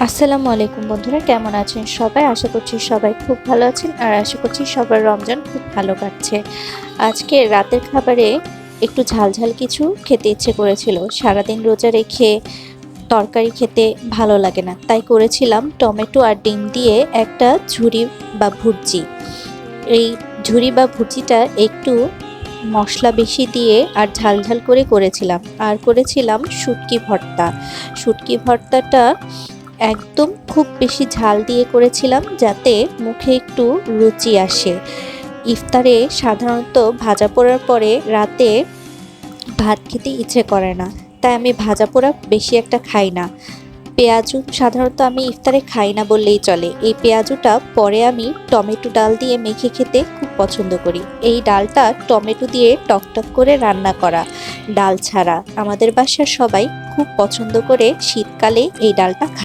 আসসালামু আলাইকুম বন্ধুরা, কেমন আছেন সবাই? আশা করছি সবাই খুব ভালো আছেন আর আশা করছি সবার রমজান খুব ভালো কাটছে। আজকে রাতের খাবারে একটু ঝালঝাল কিছু খেতে ইচ্ছে করেছিল। সারাদিন রোজা রেখে তরকারি খেতে ভালো লাগে না, তাই করেছিলাম টমেটো আর ডিম দিয়ে একটা ঝুরি বা ভুর্জি। এই ঝুরি বা ভুর্জিটা একটু মশলা বেশি দিয়ে আর ঝালঝাল করে করেছিলাম। আর করেছিলাম শুটকি ভর্তা। শুটকি ভর্তাটা একদম খুব বেশি ঝাল দিয়ে করেছিলাম যাতে মুখে একটু রুচি আসে। ইফতারে সাধারণত ভাজা পোড়ার পরে রাতে ভাত খেতে ইচ্ছে করে না, তাই আমি ভাজা পোড়া বেশি একটা খাই না। পেঁয়াজু সাধারণত আমি ইফতারে খাই না বললেই চলে। এই পেঁয়াজুটা পরে আমি টমেটো ডাল দিয়ে মেখে খেতে খুব পছন্দ করি। এই ডালটা টমেটো দিয়ে টকটক করে রান্না করা, ডাল ছাড়া। আমাদের বাসার সবাই খুব পছন্দ করে শীতকালে এই ডালটা খায়।